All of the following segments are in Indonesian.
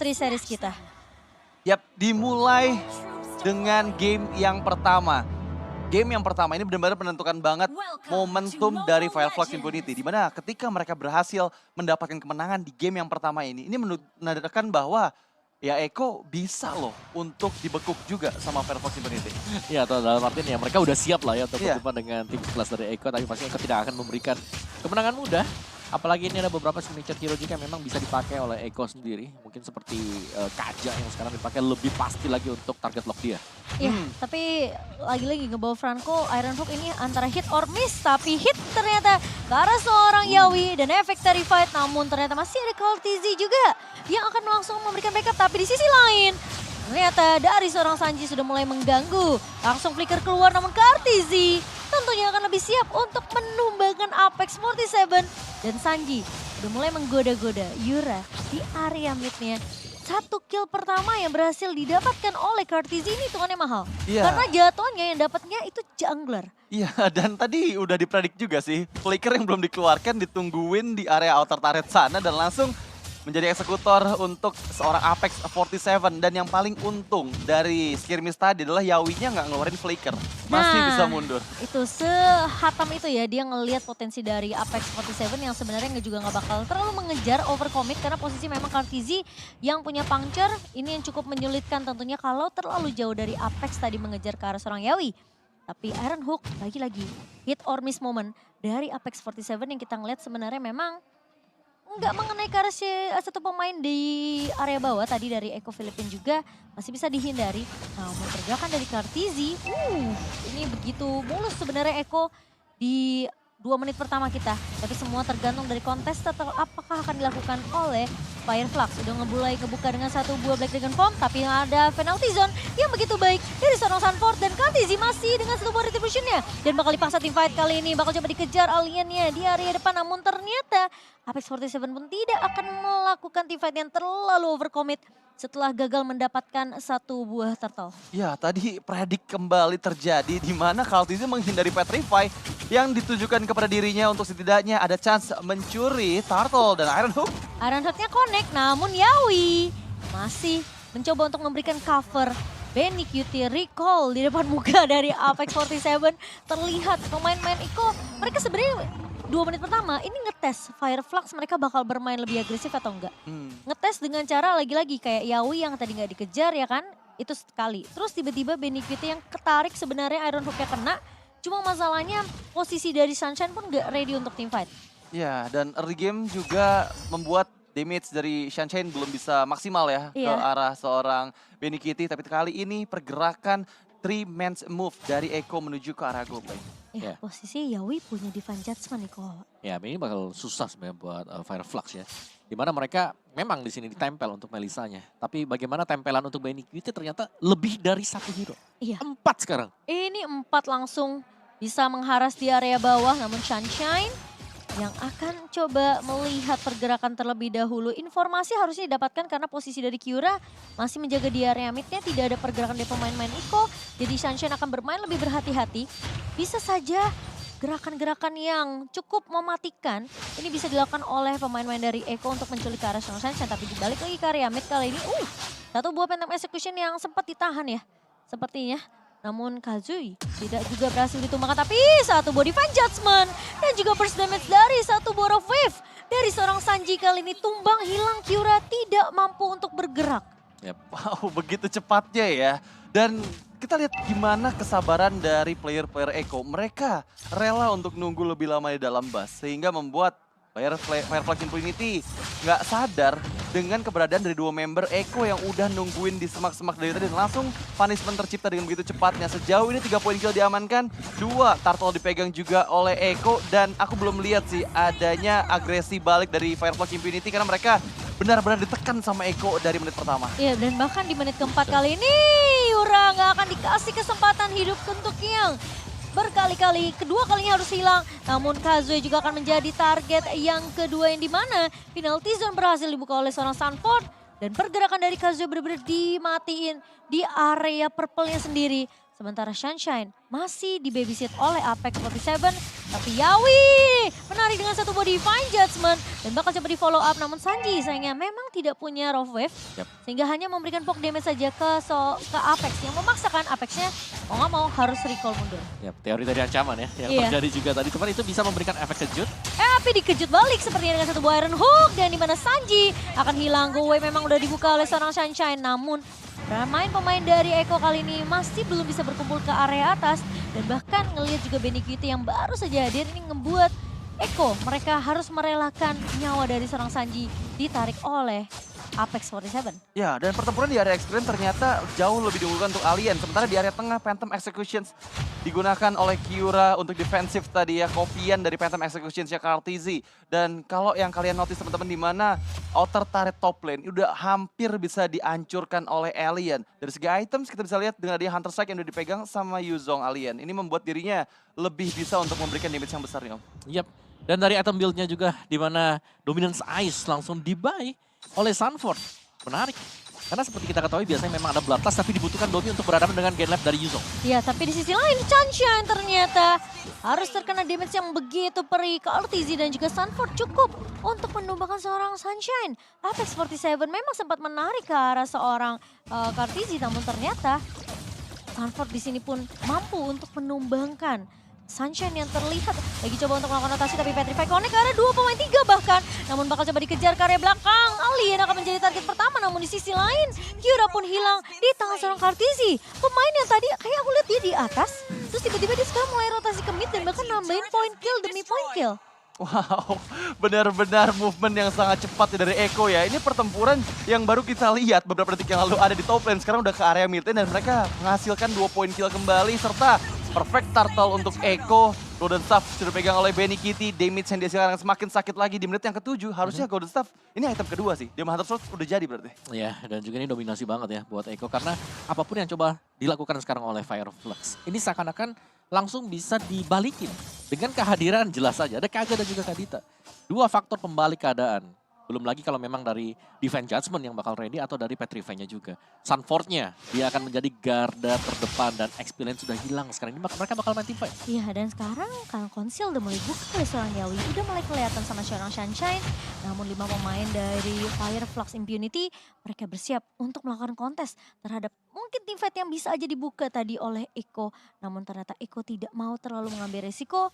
3 series kita. Yap, dimulai dengan game yang pertama. Game yang pertama ini benar-benar menentukan banget momentum dari Fireflux Impunity. Di mana ketika mereka berhasil mendapatkan kemenangan di game yang pertama ini menandakan bahwa ya Eko bisa loh untuk dibekuk juga sama Fireflux Impunity. Ya, atau dalam artian ya mereka udah siap lah ya untuk Iya. berjumpa dengan tim kelas dari Eko, tapi pasti Eko tidak akan memberikan kemenangan mudah. Apalagi ini ada beberapa signature hero juga yang memang bisa dipakai oleh Eko sendiri. Mungkin seperti Kaja yang sekarang dipakai lebih pasti lagi untuk target lock dia. Iya, tapi lagi-lagi ngebawa Franco, Ironhook ini antara hit or miss, tapi hit ternyata ke arah seorang Yawi dan efek Terrified, namun ternyata masih ada Kaltizi juga yang akan langsung memberikan backup, tapi di sisi lain ternyata dari seorang Sanji sudah mulai mengganggu, langsung flicker keluar namun Kaltizi tentunya akan lebih siap untuk menumbangkan Apex 47 dan Sanji udah mulai menggoda-goda Yura di area midnya. Satu kill pertama yang berhasil didapatkan oleh Kaltizi ini hitungannya mahal. Iya. Karena jatuhnya yang dapatnya itu jungler. Iya, dan tadi udah dipredik juga sih. Flicker yang belum dikeluarkan ditungguin di area outer turret sana dan langsung menjadi eksekutor untuk seorang Apex 47. Dan yang paling untung dari skirmish tadi adalah Yawinya nggak ngeluarin Flicker. Masih bisa mundur. Itu sehatam itu ya, dia ngelihat potensi dari Apex 47 yang sebenarnya juga nggak bakal terlalu mengejar overcommit karena posisi memang Kaltizi yang punya puncture. Ini yang cukup menyulitkan tentunya kalau terlalu jauh dari Apex tadi mengejar ke arah seorang Yawi. Tapi Ironhook lagi-lagi hit or miss moment dari Apex 47 yang kita ngeliat sebenarnya memang nggak mengenai ke arah satu pemain di area bawah tadi dari Eko Filipin juga masih bisa dihindari. Namun pergerakan dari Kaltizi, ini begitu mulus sebenarnya Eko di 2 menit pertama kita. Tapi semua tergantung dari kontes atau apakah akan dilakukan oleh Fireflux. Udah ngebuka dengan satu buah Black Dragon Bomb, tapi ada penalty zone yang begitu baik dari seorang Sunford dan Kaltizi masih dengan satu buah retributionnya. Dan bakal dipaksa tim fight kali ini, bakal coba dikejar aliennya di area depan. Namun ternyata Apex 47 pun tidak akan melakukan team fight yang terlalu overcommit setelah gagal mendapatkan satu buah turtle. Ya, tadi predik kembali terjadi di mana Kaltizi menghindari Petrify yang ditujukan kepada dirinya untuk setidaknya ada chance mencuri turtle dan Ironhook. Ironhook-nya connect, namun Yawi masih mencoba untuk memberikan cover. Benny Cutie recall di depan muka dari Apex 47. Terlihat pemain-pemain Iko, mereka sebenarnya 2 menit pertama ini ngetes Fireflux mereka bakal bermain lebih agresif atau enggak. Ngetes dengan cara lagi-lagi kayak Yawi yang tadi nggak dikejar ya kan, itu sekali. Terus tiba-tiba Benny Cutie yang ketarik sebenarnya Ironhook-nya kena. Cuma masalahnya posisi dari Sunshine pun nggak ready untuk team fight. Ya, dan early game juga membuat damage dari Sunshine belum bisa maksimal ya ke arah seorang Benny Kitty. Tapi kali ini pergerakan 3-man move dari Eko menuju ke arah gold lane. Ya, posisi Yawi punya divine judgment nih kok. Ya, ini bakal susah sebenarnya buat Fireflux ya. Dimana mereka memang di sini ditempel untuk Melisanya. Tapi bagaimana tempelan untuk Benny Cutie ternyata lebih dari 1 hero. Iya. 4 sekarang. Ini 4 langsung bisa mengharas di area bawah, namun Sunshine yang akan coba melihat pergerakan terlebih dahulu. Informasi harusnya didapatkan karena posisi dari Kyura masih menjaga di area midnya, tidak ada pergerakan dari pemain-pemain Iko. Jadi Sunshine akan bermain lebih berhati-hati. Bisa saja gerakan-gerakan yang cukup mematikan ini bisa dilakukan oleh pemain-pemain dari Eko untuk menculik ke arah Sunshine. Tapi dibalik lagi ke area mid kali ini, satu buah Phantom Execution yang sempat ditahan ya sepertinya. Namun Kazui tidak juga berhasil ditumbangkan, tapi satu buah Divine Judgment dan juga burst damage dari satu buah Rough Wave dari seorang Sanji kali ini tumbang hilang. Kyura tidak mampu untuk bergerak. Wow, begitu cepatnya ya. Dan kita lihat gimana kesabaran dari player-player Eko. Mereka rela untuk nunggu lebih lama di dalam bus sehingga membuat Fireflux Impunity nggak sadar dengan keberadaan dari 2 member Eko yang udah nungguin di semak-semak dari tadi. Dan langsung punishment tercipta dengan begitu cepatnya. Sejauh ini 3 poin kill diamankan, 2 turtle dipegang juga oleh Eko. Dan aku belum lihat sih adanya agresi balik dari Fireflux Impunity karena mereka benar-benar ditekan sama Eko dari menit pertama. Iya, dan bahkan di menit keempat kali ini Yura nggak akan dikasih kesempatan hidup untuk yang berkali-kali, kedua kalinya harus hilang. Namun Kazue juga akan menjadi target yang kedua yang dimana penalty zone berhasil dibuka oleh seorang Sunford. Dan pergerakan dari Kazue benar-benar dimatiin di area purple-nya sendiri. Sementara Sunshine masih di babysit oleh Apex 47. Tapi Yawi menarik dengan satu body fine judgment. Dan bakal coba di follow up. Namun Sanji sayangnya memang tidak punya Rough Wave. Yap. Sehingga hanya memberikan poke damage saja ke Apex. Yang memaksakan Apexnya mau nggak mau harus recall mundur. Ya, teori dari ancaman ya yang Iya. terjadi juga tadi. Cuman itu bisa memberikan efek kejut. Tapi dikejut balik sepertinya dengan satu buah Iron Hook. Dan dimana Sanji akan hilang. Go away memang udah dibuka oleh seorang Sunshine. Namun pemain dari Eko kali ini masih belum bisa berkumpul ke area atas. Dan bahkan ngelihat juga Benny Kitty yang baru saja hadir ini ngebuat Eko mereka harus merelakan nyawa dari seorang Sanji ditarik oleh Apex 47. Ya, dan pertempuran di area experience ternyata jauh lebih diunggulkan untuk Alien. Sementara di area tengah Phantom Executions digunakan oleh Kiura untuk defensif tadi ya. Kopian dari Phantom Executions ya Kartizi. Dan kalau yang kalian notice teman-teman di mana outer turret top lane udah hampir bisa dihancurkan oleh Alien. Dari segi items kita bisa lihat dengan dia Hunter Strike yang udah dipegang sama Yuzong Alien. Ini membuat dirinya lebih bisa untuk memberikan damage yang besar nih Om. Yap. Dan dari item build-nya juga di mana Dominance Ice langsung dibuy oleh Sunford. Menarik. Karena seperti kita ketahui biasanya memang ada Bloodlust tapi dibutuhkan Domi untuk berhadapan dengan Gen Lab dari Yuzong. Ya, tapi di sisi lain Sunshine ternyata harus terkena damage yang begitu perih. Kartizi dan juga Sunford cukup untuk menumbangkan seorang Sunshine. Apex 47 memang sempat menarik ke arah seorang Kartizi, namun ternyata Sunford di sini pun mampu untuk menumbangkan Sunshine yang terlihat lagi coba untuk melakukan rotasi tapi Petrify connect ke arah 2 pemain 3 bahkan. Namun bakal coba dikejar ke area belakang. Alien akan menjadi target pertama namun di sisi lain Kiura pun hilang di tangan seorang Kartizi. Pemain yang tadi kayak aku lihat dia di atas. Terus tiba-tiba dia sekarang mulai rotasi ke mid dan bahkan nambahin point kill demi point kill. Wow, benar-benar movement yang sangat cepat dari Eko ya. Ini pertempuran yang baru kita lihat beberapa detik yang lalu ada di top lane. Sekarang udah ke area mid lane dan mereka menghasilkan 2 poin kill kembali. Serta perfect turtle untuk Eko. Golden Staff sudah pegang oleh Benny Kitty. Damage yang dihasilkan semakin sakit lagi di menit yang ke-7. Harusnya Golden Staff, ini item kedua sih. Dia Hunter Sword udah jadi berarti. Ya, dan juga ini dominasi banget ya buat Eko. Karena apapun yang coba dilakukan sekarang oleh Fireflux. Ini seakan-akan langsung bisa dibalikin. Dengan kehadiran jelas saja, ada Kaja dan juga Kadita. Dua faktor pembalik keadaan. Belum lagi kalau memang dari Divine Judgment yang bakal ready atau dari Petrify-nya juga. Sunford-nya, dia akan menjadi garda terdepan dan experience sudah hilang sekarang. Ini mereka bakal main teamfight. Iya, dan sekarang kan konsil udah mulai buka oleh seorang Yawi. Udah mulai kelihatan sama seorang Sunshine. Namun 5 pemain dari Fireflux Impunity, mereka bersiap untuk melakukan kontes terhadap mungkin teamfight yang bisa aja dibuka tadi oleh Eko. Namun ternyata Eko tidak mau terlalu mengambil resiko.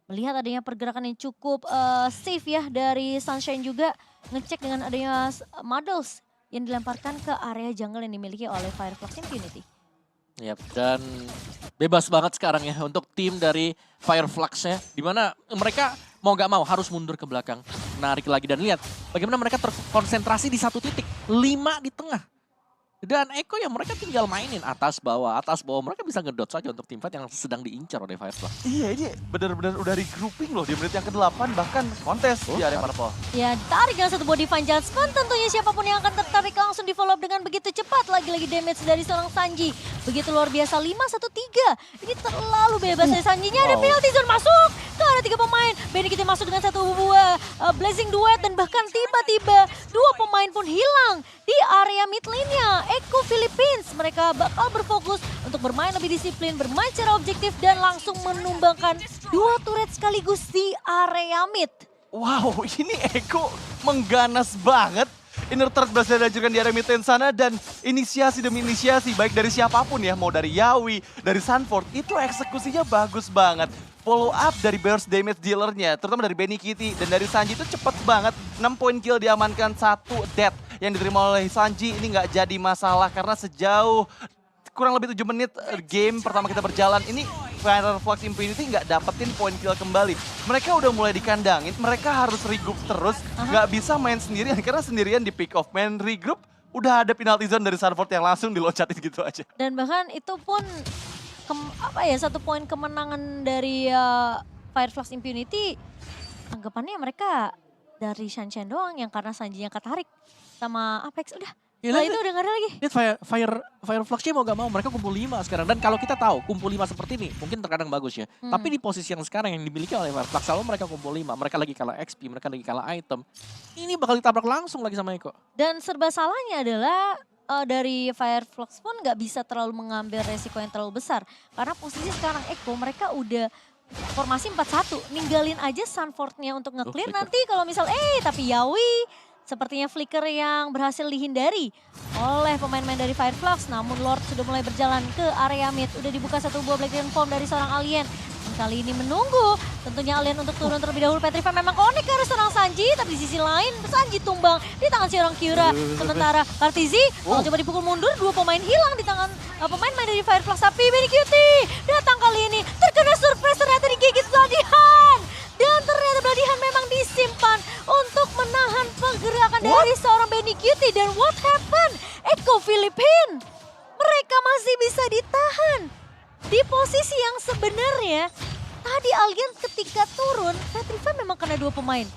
Melihat adanya pergerakan yang cukup safe ya dari Sunshine juga. Ngecek dengan adanya Muddles yang dilemparkan ke area jungle yang dimiliki oleh Fireflux Impunity. Yap, dan bebas banget sekarang ya untuk tim dari Fireflux-nya. Dimana mereka mau gak mau harus mundur ke belakang. Narik lagi dan lihat bagaimana mereka terkonsentrasi di satu titik. 5 di tengah. Dan Eko ya mereka tinggal mainin atas bawah. Mereka bisa ngedot saja untuk teamfight yang sedang diincar oleh Fireflux. Iya, ini benar-benar udah regrouping loh di menit yang ke-8 bahkan kontes di area purple. Ya, ditarik dengan satu body fine judgment. Tentunya siapapun yang akan tertarik langsung di follow up dengan begitu cepat. Lagi-lagi damage dari seorang Sanji. Begitu luar biasa, 5-1-3. Ini terlalu bebas dari Sanjinya. Ada penalty zone masuk ke arah 3 pemain. Benny kita masuk dengan satu buah blazing duet. Dan bahkan tiba-tiba 2 pemain pun hilang di area mid lane-nya. Eko Philippines, mereka bakal berfokus untuk bermain lebih disiplin, bermain secara objektif dan langsung menumbangkan 2 turret sekaligus di area mid. Wow, ini Eko mengganas banget. Inner threat berhasil dihancurkan di area mid lane sana dan inisiasi demi inisiasi baik dari siapapun ya, mau dari Yawi, dari Sunford, itu eksekusinya bagus banget. Follow up dari burst damage dealernya, terutama dari Benny Kitty dan dari Sanji itu cepet banget. 6 poin kill diamankan, 1 death yang diterima oleh Sanji. Ini nggak jadi masalah karena sejauh kurang lebih 7 menit game pertama kita berjalan ini Fireflux Impunity nggak dapetin poin kill kembali. Mereka udah mulai dikandangin, mereka harus regroup terus, nggak bisa main sendirian karena sendirian di pick off. Main regroup udah ada penalty zone dari Sunford yang langsung diloncatin gitu aja. Dan bahkan itu pun satu poin kemenangan dari Fireflux Impunity. Anggapannya mereka dari Sunshine doang yang karena Sanjinya ketarik sama Apex udah. Ya, Setelah itu udah gak ada lagi. Lihat Fireflux-nya mau gak mau mereka kumpul 5 sekarang. Dan kalau kita tahu kumpul 5 seperti ini mungkin terkadang bagus ya. Tapi di posisi yang sekarang yang dimiliki oleh Fireflux selalu mereka kumpul 5. Mereka lagi kalah XP, mereka lagi kalah item. Ini bakal ditabrak langsung lagi sama Eko. Dan serba salahnya adalah dari Fireflux pun nggak bisa terlalu mengambil resiko yang terlalu besar. Karena posisi sekarang Eko mereka udah formasi 4-1. Ninggalin aja Sunford-nya untuk nge-clear. Flicker. Nanti kalau misal tapi Yawi sepertinya flicker yang berhasil dihindari oleh pemain-pemain dari Fireflux. Namun Lord sudah mulai berjalan ke area mid. Udah dibuka satu buah Black Dragon Form dari seorang alien. Dan kali ini menunggu tentunya alien untuk turun terlebih dahulu. Petrify memang connect ke arah seorang Sanji. Tapi di sisi lain Sanji tumbang di tangan seorang Kyura. Sementara Kartizi kalau coba dipukul mundur. Dua pemain hilang di tangan pemain-pemain dari Fireflux. Tapi Benny Cutie datang kali ini terkena surprise, ternyata digigit Bloodihan. Dan ternyata Bloodihan memang disimpan untuk menahan pergerakan dari seorang Benny Cutie. Dan what happened? Eko Filipin. Mereka masih bisa ditahan. Di posisi yang sebenarnya tadi Alien ketika turun, Petrify memang kena dua pemain.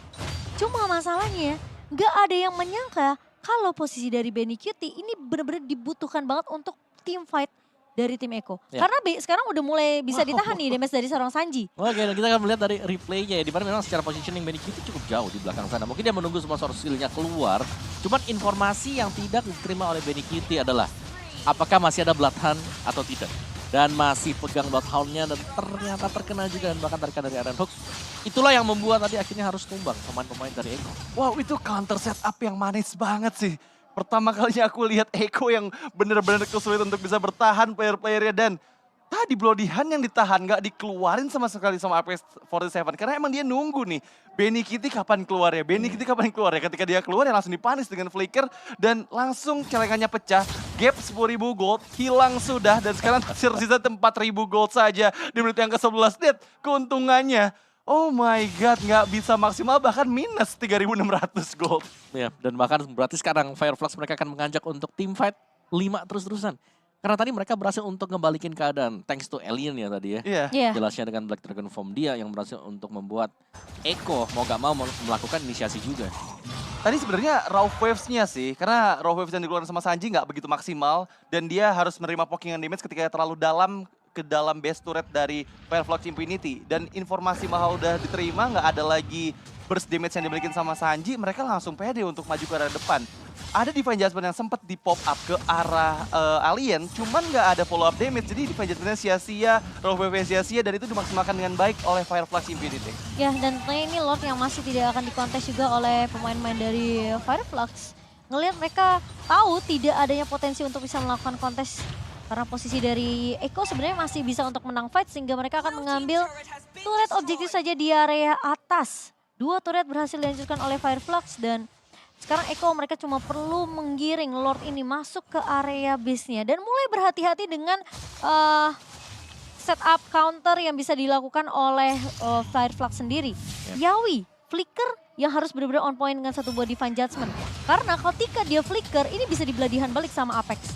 Cuma masalahnya nggak ada yang menyangka kalau posisi dari Benny Cutie ini benar-benar dibutuhkan banget untuk team fight dari tim Eko. Ya. Karena sekarang udah mulai bisa ditahan nih damage dari seorang Sanji. Oke, kita akan melihat dari replaynya ya, di mana memang secara positioning Benny Cutie cukup jauh di belakang sana. Mungkin dia menunggu sponsor skillnya keluar. Cuman informasi yang tidak diterima oleh Benny Cutie adalah apakah masih ada Bloodhound atau tidak. Dan masih pegang Bloodhound-nya dan ternyata terkena juga dan bahkan tarikan dari Iron Hook. Itulah yang membuat tadi akhirnya harus tumbang pemain-pemain dari Eko. Wow, itu counter setup yang manis banget sih. Pertama kalinya aku lihat Eko yang benar-benar kesulitan untuk bisa bertahan player-playernya. Dan tadi Bloodihan yang ditahan nggak dikeluarin sama sekali sama APS47. Karena emang dia nunggu nih. Benny Cutie kapan keluar ya? Benny Cutie kapan keluar ya? Ketika dia keluar ya langsung dipanis dengan flicker. Dan langsung celengannya pecah. Gap 10.000 gold hilang sudah. Dan sekarang tersisa 4.000 gold saja di menit yang ke-11. Lihat keuntungannya. Oh my god, nggak bisa maksimal bahkan minus 3.600 gold. Ya, dan bahkan berarti sekarang Fireflux mereka akan mengajak untuk team fight 5 terus-terusan. Karena tadi mereka berhasil untuk ngebalikin keadaan. Thanks to Alien ya tadi ya. Iya. Iya. Jelasnya dengan Black Dragon Form dia yang berhasil untuk membuat Eko mau gak mau melakukan inisiasi juga. Tadi sebenarnya raw waves-nya sih, karena raw waves yang dikeluarkan sama Sanji nggak begitu maksimal. Dan dia harus menerima pokingan damage ketika terlalu dalam ke dalam base turret dari Fireflux Infinity. Dan informasi mahal udah diterima, nggak ada lagi burst damage yang dimiliki sama Sanji, mereka langsung pede untuk maju ke arah depan. Ada Divine Judgment yang sempat di pop up ke arah alien, cuman nggak ada follow up damage, jadi Divine Judgment-nya sia-sia, raw wave sia-sia, dan itu dimaksimalkan dengan baik oleh Fireflux Infinity. Ya, dan tentunya ini Lord yang masih tidak akan dikontes juga oleh pemain-pemain dari Fireflux. Ngelihat mereka tahu tidak adanya potensi untuk bisa melakukan kontes. Karena posisi dari Eko sebenarnya masih bisa untuk menang fight, sehingga mereka akan mengambil turret objektif saja di area atas. Dua turret berhasil dihancurkan oleh Fireflux, dan sekarang Eko mereka cuma perlu menggiring Lord ini masuk ke area base-nya. Dan mulai berhati-hati dengan setup counter yang bisa dilakukan oleh Fireflux sendiri. Yawi, flicker yang harus benar-benar on point dengan satu buah Divine Judgment. Karena ketika dia flicker, ini bisa dibeladihan balik sama Apex.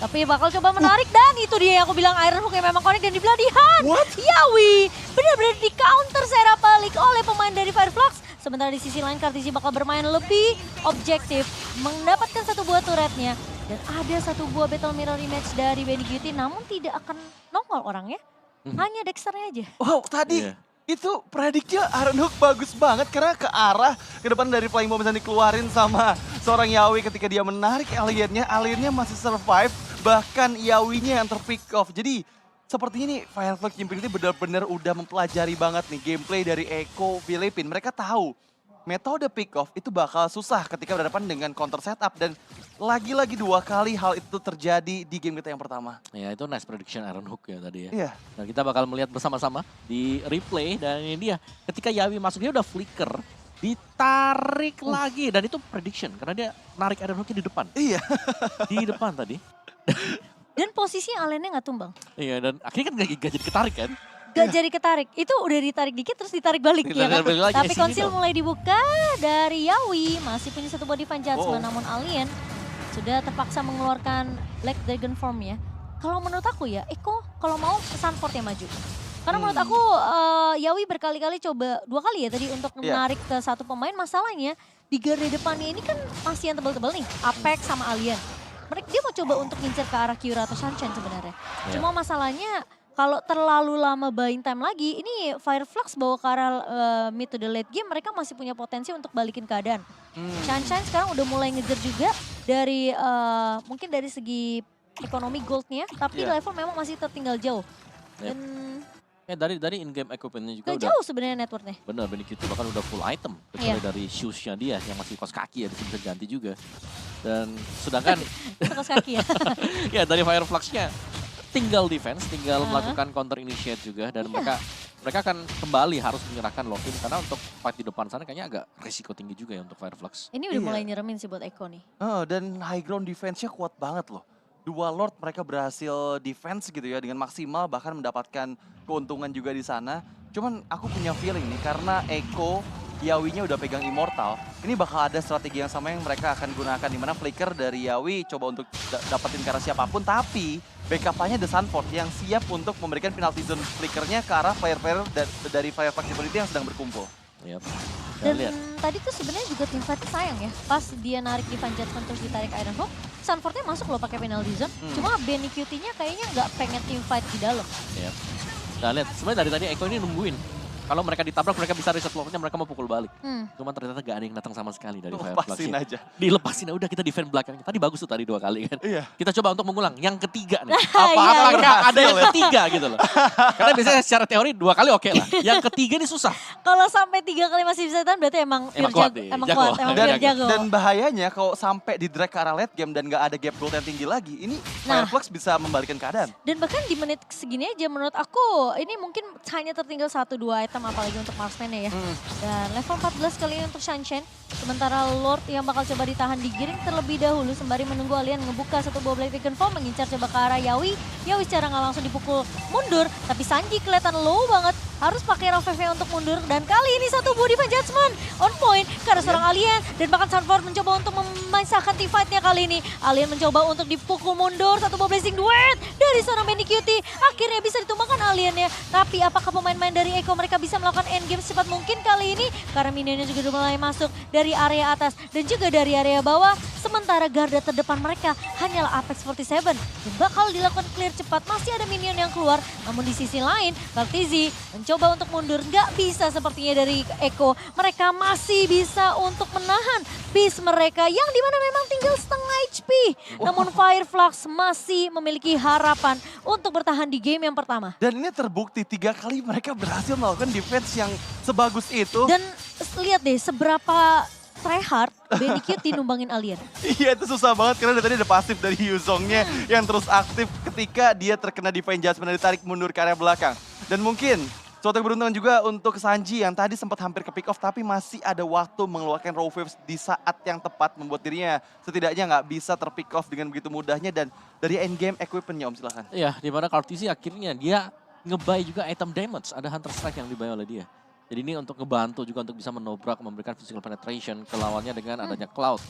Tapi bakal coba menarik, dan itu dia yang aku bilang Iron Hook yang memang connect dan dibeladihan. Yawi benar-benar di counter serap balik oleh pemain dari Fireflux. Sementara di sisi lain Kartizi bakal bermain lebih objektif, mendapatkan satu buah turretnya. Dan ada satu buah Battle Mirror Image dari Benny Cutie, namun tidak akan nongol orangnya. Hanya Dexternya aja. Wow, tadi itu prediknya Iron Hook bagus banget karena ke arah ke depan dari Flying Bomb yang dikeluarin sama seorang Yawi ketika dia menarik aliennya masih survive, bahkan Yawinya yang terpick off. Jadi sepertinya nih Fireflux Infinity benar-benar udah mempelajari banget nih gameplay dari Eko Filipin. Mereka tahu metode pick off itu bakal susah ketika berhadapan dengan counter setup, dan lagi-lagi 2 kali hal itu terjadi di game kita yang pertama. Ya, itu nice prediction Iron Hook ya tadi ya. Iya. Nah, kita bakal melihat bersama-sama di replay, dan ini dia ketika Yawi masuk dia udah flicker, ditarik lagi, dan itu prediction karena dia narik Iron Hooknya di depan. Iya. Di depan tadi. Dan posisinya aliennya nggak tumbang. Iya, dan akhirnya kan gak jadi ketarik kan. Gak jadi ketarik, itu udah ditarik dikit terus ditarik balik ya kan. Balik lagi, Tapi sini konsil dong. mulai dibuka dari Yawi, masih punya satu body Divine Judgment, namun Alien sudah terpaksa mengeluarkan Black Dragon Form ya. Kalau menurut aku ya, Eko kalau mau Sunford yang maju. Karena menurut aku Yawi berkali-kali coba 2 kali ya tadi untuk menarik ke satu pemain. Masalahnya di garda depannya ini kan masih yang tebal-tebal nih, Apex sama Alien. Dia mau coba untuk ngincer ke arah Kyura atau Sunshine sebenarnya. Cuma masalahnya kalau terlalu lama buying time lagi, ini Fireflux bawa ke arah mid to the late game, mereka masih punya potensi untuk balikin keadaan. Sunshine sekarang udah mulai ngejar juga dari mungkin dari segi ekonomi goldnya, tapi Iya. level memang masih tertinggal jauh. Iya. Dan Dari in-game equipment-nya juga gak udah jauh sebenarnya networknya. bener, Benikito bahkan udah full item. Kecuali dari shoes-nya dia yang masih kos kaki ya, bisa ganti juga. Dan sedangkan Terus kaki ya. ya dari Fireflux-nya tinggal defense, tinggal melakukan counter initiate juga. Dan mereka akan kembali harus menyerahkan lock-in karena untuk fight di depan sana kayaknya agak risiko tinggi juga ya untuk Fireflux. Ini udah Iya. mulai nyeremin sih buat Eko nih. Dan high ground defense-nya kuat banget loh. Dua Lord mereka berhasil defense gitu ya dengan maksimal, bahkan mendapatkan keuntungan juga di sana. Cuman aku punya feeling nih karena Eko, Yawi-nya udah pegang Immortal, ini bakal ada strategi yang sama yang mereka akan gunakan, dimana flicker dari Yawi coba untuk dapetin ke arah siapapun, tapi backup-nya The Sunford yang siap untuk memberikan penalty zone flickernya ke arah player-player dari Fireflux Community yang sedang berkumpul. Yep. Dan lihat. tadi tuh sebenarnya juga tim fight sayang ya. Pas dia narik Divine Judgment terus ditarik Iron Hook, Sunfordnya masuk loh pakai penalty zone. Cuma Benny QT-nya kayaknya nggak pengen tim fight di dalam. Yep. Nah lihat, sebenarnya dari tadi Eko ini nungguin. Kalau mereka ditabrak, mereka bisa reset lock-nya, mereka mau pukul balik. Cuman ternyata gak ada yang datang sama sekali dari Fireflux. Lepasin aja. Dilepasin, udah kita defend belakangnya. Tadi bagus tuh tadi 2 kali kan. Iya. Kita coba untuk mengulang, yang ketiga nih. Iya, Apakah ada yang Berhasil ya. ketiga gitu loh. Karena biasanya secara teori 2 kali oke lah. Yang ketiga ini susah. Kalau sampai 3 kali masih bisa tahan berarti emang Emang pure kuat jago. nih, Emang jago. kuat, emang Dan- pure jago. Dan bahayanya kalau sampai di drag ke arah late game dan gak ada gap gold yang tinggi lagi, ini Nah. Fireflux bisa membalikan keadaan. Dan bahkan di menit segini aja menurut aku ini mungkin hanya tertinggal 1-2 item apalagi untuk marksman-nya ya. Dan level 14 kali ini untuk Sunshine. Sementara Lord yang bakal coba ditahan di giring terlebih dahulu sembari menunggu Alien ngebuka satu buah Black Dragon Form mengincar coba ke arah Yawi. Yawi secara nggak langsung dipukul mundur, tapi Sanji kelihatan low banget. Harus pakai Roveve untuk mundur dan kali ini satu buah Divine Judgment on point karena seorang Alien dan bahkan Sunford mencoba untuk memisahkan team fight-nya kali ini. Alien mencoba untuk dipukul mundur, satu buah Blazing Duet dari seorang Benny Cutie. Akhirnya bisa ditumbangkan Aliennya. Tapi apakah pemain-pemain dari Eko mereka bisa melakukan endgame secepat mungkin kali ini? Karena minionnya juga udah mulai masuk dari area atas dan juga dari area bawah. Sementara garda terdepan mereka hanyalah Apex 47 dan bakal dilakukan clear cepat. Masih ada minion yang keluar, namun di sisi lain Kartizi mencoba untuk mundur. Nggak bisa sepertinya dari Eko. Mereka masih bisa untuk menahan base mereka yang dimana memang tinggal setengah HP. Namun Fireflux masih memiliki harapan untuk bertahan di game yang pertama. Dan ini terbukti 3 kali mereka berhasil melakukan defense yang sebagus itu. Dan lihat deh seberapa tryhard Benny Cutie numbangin Alien. Iya itu susah banget karena dari tadi ada pasif dari Yuzongnya yang terus aktif ketika dia terkena Divine Judgment dan ditarik mundur ke area belakang. Dan mungkin suatu keberuntungan juga untuk Sanji yang tadi sempat hampir ke pick off tapi masih ada waktu mengeluarkan raw waves di saat yang tepat membuat dirinya setidaknya nggak bisa terpick off dengan begitu mudahnya. Dan dari endgame equipment-nya Om silahkan. Iya, di mana Kartizi akhirnya dia ngebuy juga item damage. Ada Hunter Strike yang dibuy oleh dia. Jadi ini untuk ngebantu juga untuk bisa menobrak, memberikan physical penetration ke lawannya dengan adanya Cloud.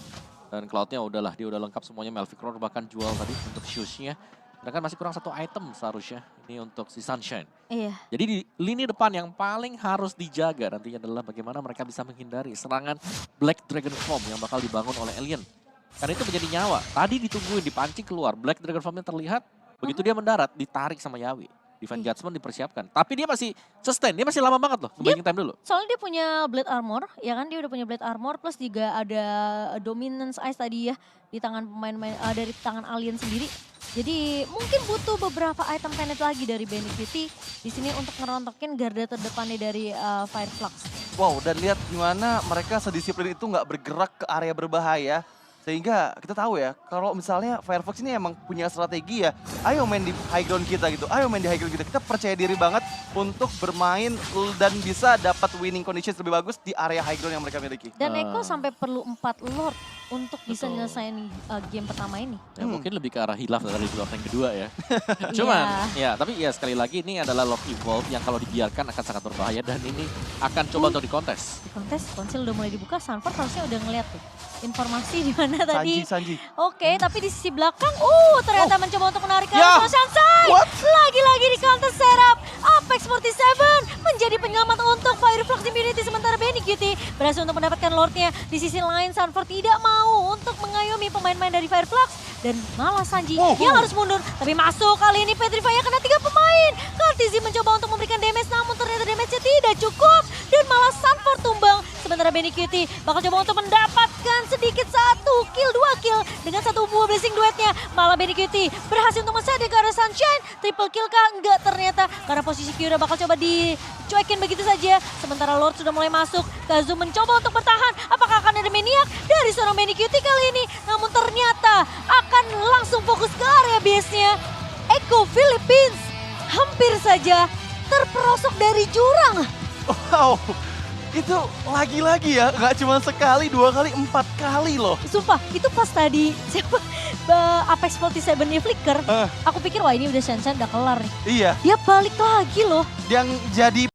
Dan Cloud-nya udahlah, dia udah lengkap semuanya. Melvicror bahkan jual tadi untuk shoes-nya. Dan kan masih kurang 1 item seharusnya. Ini untuk si Sunshine. Iya. Jadi di lini depan yang paling harus dijaga nantinya adalah bagaimana mereka bisa menghindari serangan Black Dragon Form yang bakal dibangun oleh Alien. Karena itu menjadi nyawa. Tadi ditungguin, dipancing keluar. Black Dragon Form-nya terlihat, begitu dia mendarat, ditarik sama Yawi. Divine Judgment dipersiapkan. Tapi dia masih sustain, dia masih lama banget loh. Ngebanding time dulu. Soalnya dia punya Blade Armor, ya kan dia udah punya Blade Armor plus juga ada Dominance Ice tadi ya di tangan pemain-pemain dari tangan Alien sendiri. Jadi mungkin butuh beberapa item planet lagi dari Benny Cutie di sini untuk ngerontokin garda terdepannya dari Fireflux. Wow, dan lihat gimana mereka sedisiplin itu nggak bergerak ke area berbahaya. Sehingga kita tahu ya, kalau misalnya Firefox ini emang punya strategi ya, ayo main di high ground kita gitu, ayo main di high ground kita. Kita percaya diri banget untuk bermain dan bisa dapat winning conditions lebih bagus di area high ground yang mereka miliki. Dan Eko sampai perlu 4 Lord untuk bisa Betul. nyelesain game pertama ini. Ya, mungkin lebih ke arah hilaf dari Lord yang kedua ya. Cuman, ya tapi ya sekali lagi ini adalah Lord Evolve yang kalau dibiarkan akan sangat berbahaya dan ini akan coba untuk dikontes. Di kontes, konsil udah mulai dibuka, Sanford harusnya udah ngeliat tuh informasi di mana tadi. Sanji. Oke, tapi di sisi belakang, ternyata mencoba untuk menarik ke Ya. arah Sunshine. What? Lagi-lagi di counter setup. Apex Apex 47 menjadi penyelamat untuk Fireflux Immunity, sementara Benny Cutie berhasil untuk mendapatkan Lordnya. Di sisi lain Sunford tidak mau untuk mengayomi pemain-pemain dari Fireflux dan malah Sanji yang harus mundur. Tapi masuk kali ini Petrify kena 3 pemain. Kartizi mencoba untuk memberikan damage namun ternyata damage-nya tidak cukup dan malah Sunford tumbang. Sementara Benny Cutie bakal coba untuk mendapatkan sedikit 1 kill, 2 kill dengan satu buah blessing duetnya. Malah Benny Cutie berhasil untuk mensadar ke arah Sunshine. Triple kill kah? Enggak ternyata karena posisi Kyura bakal coba dicuekin begitu saja. Sementara Lord sudah mulai masuk. Kazu mencoba untuk bertahan. Apakah akan ada maniak dari seorang Benny Cutie kali ini? Namun ternyata akan langsung fokus ke area base-nya. Echo Philippines hampir saja terperosok dari jurang. Wow, itu lagi-lagi ya, nggak cuma sekali, 2 kali, 4 kali loh. Sumpah, itu pas tadi siapa Apex 47-nya flicker, aku pikir wah ini udah Shen udah kelar nih. Iya, Dia balik lagi loh. yang jadi